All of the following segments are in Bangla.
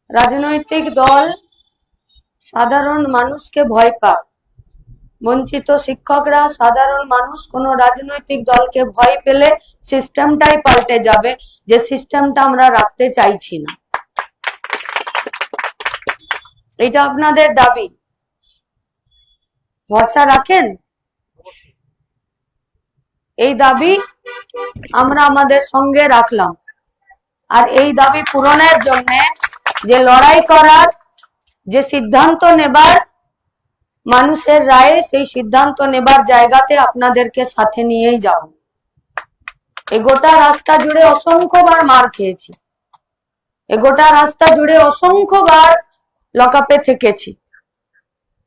রাজনৈতিক দল সাধারণ মানুষকে ভয় পায়। বঞ্চিত শিক্ষকরা, সাধারণ মানুষ কোনো রাজনৈতিক দলকে ভয় পেলে সিস্টেমটাই পাল্টে যাবে, যে সিস্টেমটা আমরা রাখতে চাইছি না। এটা আপনাদের দাবি, ভরসা রাখেন? এই দাবি আমরা আমাদের সঙ্গে রাখলাম, আর এই দাবি পূরণের জন্য যে লড়াই করার, যে সিদ্ধান্ত নেবার মানুষের রায়ে, সেই সিদ্ধান্ত নেবার জায়গাতে আপনাদেরকে সাথে নিয়েই যাব। এই গোটা রাস্তা জুড়ে অসংখ্যবার মার খেয়েছি, এই গোটা রাস্তা জুড়ে অসংখ্যবার লকআপে থেকেছি,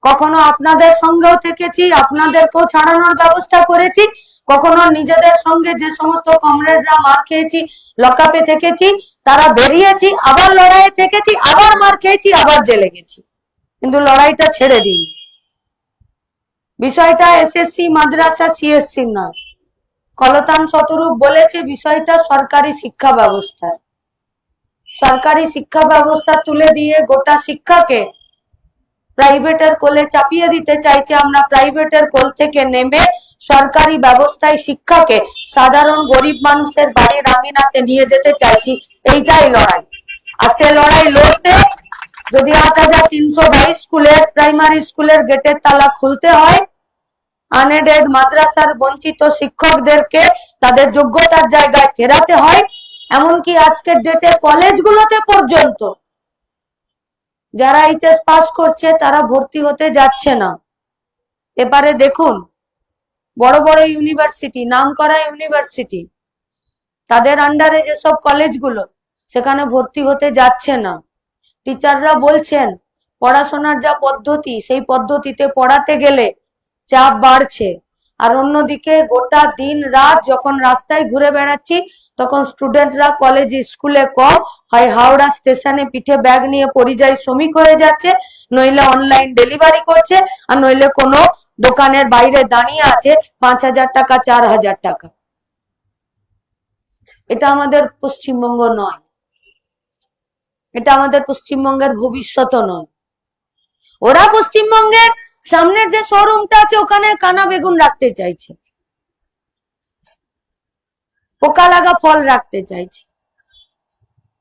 কখনো আপনাদের সঙ্গেও থেকেছি, আপনাদেরকেও ছাড়ানোর ব্যবস্থা করেছি, কখনো নিজেদের সঙ্গে যে সমস্ত কমরেডরা মার খেয়েছি, লকআপে থেকেছি, তারা বেরিয়েছি, আবার লড়াইয়ে থেকেছি, আবার মার খেয়েছি, আবার জেলে গেছি, কিন্তু লড়াইটা ছেড়ে দিই। বিষয়টা এসএসসি মাদ্রাসা সিএসসি নয়। কলতান শতরূপ বলেছে বিষয়টা সরকারি শিক্ষা ব্যবস্থা। সরকারি শিক্ষা ব্যবস্থা তুলে দিয়ে গোটা শিক্ষাকে প্রাইভেটের কোলে চাপিয়ে দিতে চাইছে। আমরা প্রাইভেটের কোল থেকে নেমে সরকারি ব্যবস্থায় শিক্ষাকে সাধারণ গরিব মানুষের বাড়ির আঙিনাতে নিয়ে যেতে চাইছি। এইটাই লড়াই। আর সে লড়াই লড়তে যদি ৮৩২২ স্কুলের, প্রাইমারি স্কুলের গেটের তালা খুলতে হয়, আনএডেড মাদ্রাসার বঞ্চিত শিক্ষকদেরকে তাদের যোগ্যতার জায়গায় ফেরাতে হয়, এমনকি আজকের ডেটে কলেজগুলোতে পর্যন্ত যারা এইচএস পাস করছে তারা ভর্তি হতে যাচ্ছে না। এবারে দেখুন, বড় বড় ইউনিভার্সিটি, নামকরা ইউনিভার্সিটি, তাদের আন্ডারে যেসব কলেজগুলো, সেখানে ভর্তি হতে যাচ্ছে না। টিচাররা বলছেন পড়াশোনার যা পদ্ধতি, সেই পদ্ধতিতে পড়াতে গেলে চাপ বাড়ছে। আর অন্যদিকে গোটা দিন রাত যখন রাস্তায় ঘুরে বেড়াচ্ছি, তখন স্টুডেন্টরা কলেজ স্কুলে কম হয়, হাওড়া স্টেশনে পিঠে ব্যাগ নিয়ে পরিযায়ী শ্রমিক হয়ে যাচ্ছে, নইলে অনলাইন ডেলিভারি করছে, আর নইলে কোনো দোকানের বাইরে দাঁড়িয়ে আছে ৫,০০০ টাকা ৪,০০০ টাকা। এটা আমাদের পশ্চিমবঙ্গ নয়, এটা আমাদের পশ্চিমবঙ্গের ভবিষ্যৎ নয়। ওরা পশ্চিমবঙ্গের সামনের যে শোরুমটা আছে ওখানে কানা বেগুন রাখতে চাইছে, পোকা লাগা ফল রাখতে চাইছে,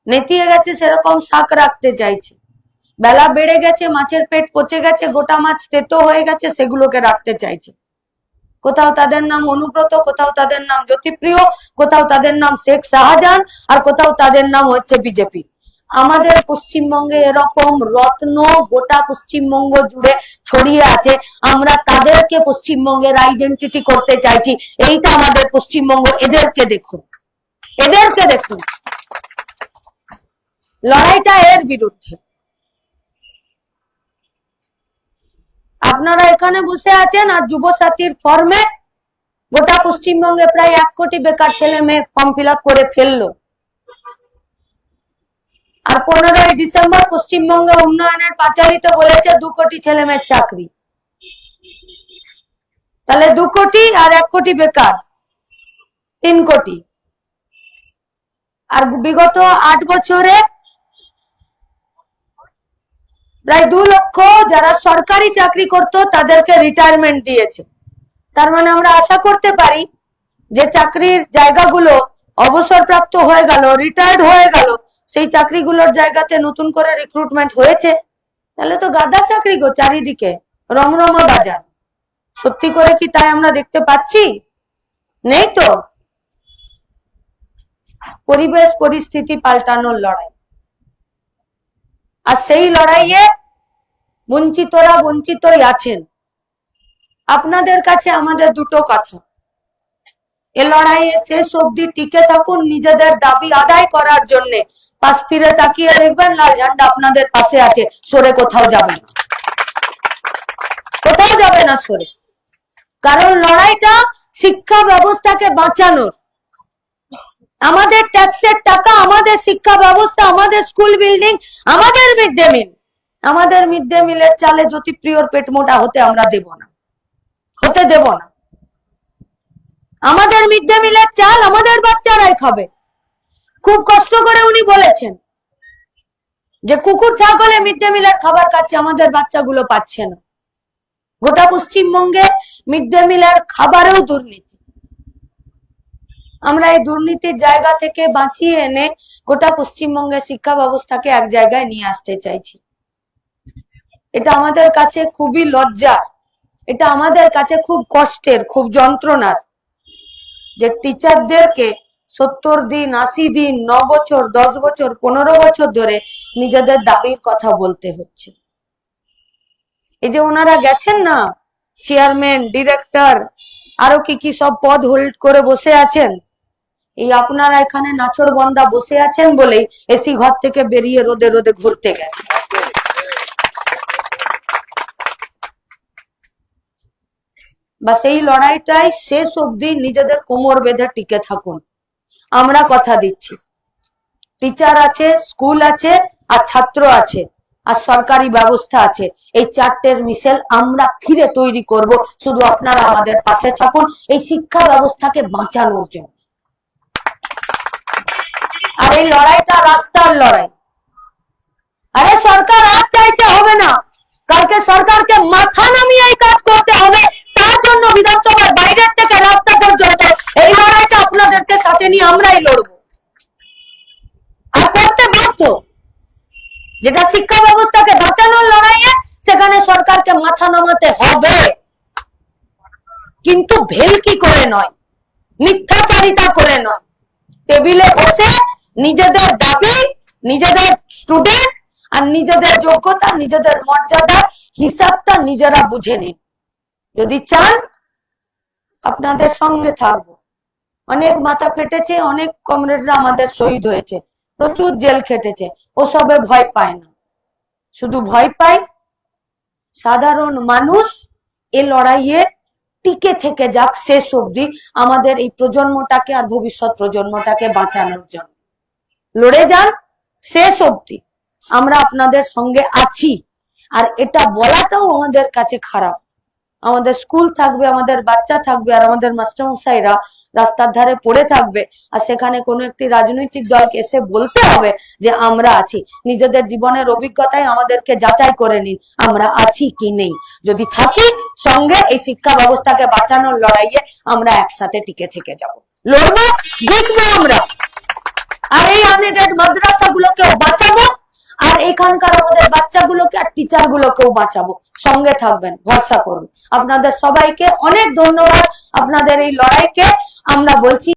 নেতিয়ে গেছে সেরকম শাক রাখতে চাইছে, বেলা বেড়ে গেছে, মাছের পেট পচে গেছে, গোটা মাছ তেতো হয়ে গেছে, সেগুলোকে রাখতে চাইছে। কোথাও তাদের নাম অনুব্রত, কোথাও তাদের নাম জ্যোতিপ্রিয়, কোথাও তাদের নাম শেখ শাহজাহান, আর কোথাও তাদের নাম হচ্ছে বিজেপি। আমাদের পশ্চিমবঙ্গে এরকম রত্ন গোটা পশ্চিমবঙ্গ জুড়ে ছড়িয়ে আছে, আমরা তাদেরকে পশ্চিমবঙ্গের আইডেন্টিটি করতে চাইছি। এইটা আমাদের পশ্চিমবঙ্গ। এদেরকে দেখুন, এদেরকে দেখুন, লড়াইটা এর বিরুদ্ধে। আপনারা এখানে বসে আছেন আর যুবসাথীর ফর্মে গোটা পশ্চিমবঙ্গে প্রায় ১ কোটি বেকার ছেলে মেয়ে ফর্ম ফিল আপ করে ফেললো। আর 15ই ডিসেম্বর পশ্চিমবঙ্গে উন্নয়নের পাঁচালিতে বলেছে ২ কোটি ছেলে মেয়ের চাকরি। তাহলে ২ কোটি আর ১ কোটি বেকার, ৩ কোটি। আর বিগত ৮ বছরে প্রায় ২ লক্ষ যারা সরকারি চাকরি করত তাদেরকে রিটায়ারমেন্ট দিয়েছে। তার মানে আমরা আশা করতে পারি যে চাকরির জায়গাগুলো অবসরপ্রাপ্ত হয়ে গেল, রিটায়ার্ড হয়ে গেল, সেই চাকরিগুলোর জায়গাতে নতুন করে রিক্রুটমেন্ট হয়েছে। তাহলে তো গাদা চাকরি গো চারিদিকে, রমরমা বাজার। সত্যি করে কি তাই আমরা দেখতে পাচ্ছি? নেই তো। পরিবেশ পরিস্থিতি পাল্টানোর লড়াই, আর সেই লড়াইয়ে বঞ্চিতরা বঞ্চিতই আছেন। আপনাদের কাছে আমাদের দুটো কথা, এ লড়াইয়ে শেষ অবধি টিকে থাকুন নিজেদের দাবি আদায় করার জন্য। পাশ ফিরে তাকিয়ে দেখবেন লাল ঝান্ডা আপনাদের পাশে আছে, সরে কোথাও যাবে না, কোথাও যাবে না সরে। কারণ লড়াইটা শিক্ষা ব্যবস্থাকে বাঁচানোর। আমাদের ট্যাক্সের টাকা, আমাদের শিক্ষা ব্যবস্থা, আমাদের স্কুল বিল্ডিং, আমাদের মিড ডে মিল, আমাদের মিড ডে মিলের চালে জ্যোতিপ্রিয়র পেট মোটা হতে আমরা দেব না, হতে দেব না। আমাদের মিড ডে মিলের চাল আমাদের বাচ্চারাই খাবে। খুব কষ্ট করে উনি বলেছেন যে কুকুর ছাগলে মিড ডে মিলের খাবার খাচ্ছে, আমাদের বাচ্চাগুলো পাচ্ছে না। গোটা পশ্চিমবঙ্গে মিড ডে মিলের খাবারেও দুর্নীতি। আমরা এই দুর্নীতির জায়গা থেকে বাঁচিয়ে এনে গোটা পশ্চিমবঙ্গের শিক্ষা ব্যবস্থাকে এক জায়গায় নিয়ে আসতে চাইছি। এটা আমাদের কাছে খুবই লজ্জার, এটা আমাদের কাছে খুব কষ্টের, খুব যন্ত্রণার, যে টিচারদেরকে 70 দিন, 80 দিন, 9 বছর, 10 বছর, 15 বছর ধরে নিজেদের দাবির কথা বলতে হচ্ছে। এই যে ওনারা গেছেন না, চেয়ারম্যান, ডিরেক্টর, আরো কি সব পদ হোল্ড করে বসে আছেন, এই আপনারা এখানে নাচড়বন্দা বসে আছেন বলেই এসি ঘর থেকে বেরিয়ে রোদে রোদে ঘুরতে গেছে। বা সেই লড়াইটাই শেষ অবধি নিজেদের কোমর বেঁধে টিকে থাকুন। আমরা কথা দিচ্ছি, টিচার আছে, স্কুল আছে, আর ছাত্র আছে, আর সরকারি ব্যবস্থা আছে, এই চারটের মিশেল আমরা ফিরে তৈরি করব। শুধু আপনারা আমাদের পাশে থাকুন এই শিক্ষা ব্যবস্থাকে বাঁচানোর জন্য। আর এই লড়াইটা রাস্তার লড়াই। আরে সরকার আজ চাইছে হবে না, কালকে সরকারকে মাথা নামিয়ে এই কাজ করতে হবে। তার জন্য বিধানসভার বাইরের থেকে রাস্তা পর্যন্ত এই লড়াইটা আপনাদেরকে সাথে নিয়ে আমরাই লড়বো আর করতে বাধ্য। যেটা শিক্ষা ব্যবস্থাকে বাঁচানোর লড়াইয়ে, সেখানে সরকারকে মাথা নামাতে হবে, কিন্তু ভেলকি করে নয়, মিথ্যাচারিতা করে নয়। টেবিলে বসে নিজেদের দাবি, নিজেদের স্টুডেন্ট আর নিজেদের যোগ্যতা, নিজেদের মর্যাদার হিসাবটা নিজেরা বুঝে নিন। যদি চান আপনাদের সঙ্গে থাকবো। অনেক মাথা ফেটেছে, অনেক কমরেডরা আমাদের শহীদ হয়েছে, প্রচুর জেল খেটেছে, ওসবে ভয় পায় না। শুধু ভয় পায় সাধারণ মানুষ এ লড়াইয়ে টিকে থেকে যাক শেষ অবধি, আমাদের এই প্রজন্মটাকে আর ভবিষ্যৎ প্রজন্মটাকে বাঁচানোর জন্য লড়ে যান শেষ অবধি। আমরা আপনাদের সঙ্গে আছি। আর এটা বলাটাও আমাদের কাছে খারাপ। আমাদের স্কুল থাকবে, আমাদের বাচ্চা থাকবে, আর আমাদের মাস্টারমশাইরা রাস্তার ধারে পড়ে থাকবে, আর সেখানে কোনো একটি রাজনৈতিক দলকে এসে বলতে হবে যে আমরা আছি। নিজেদের জীবনের অভিজ্ঞতায় আমাদেরকে যাচাই করে নিন আমরা আছি কি নেই। যদি থাকি সঙ্গে এই শিক্ষা ব্যবস্থাকে বাঁচানোর লড়াইয়ে আমরা একসাথে টিকে থেকে যাব, লড়বো, দেখবো আমরা। আর এই আনএডেড মাদ্রাসাগুলোকেও বাঁচাবো, আর এখানকার আমাদের বাচ্চাগুলোকে আর টিচার গুলোকেও বাঁচাবো। সঙ্গে থাকবেন, ভরসা করুন। আপনাদের সবাইকে অনেক ধন্যবাদ। আপনাদের এই লড়াইকে আমরা বলছি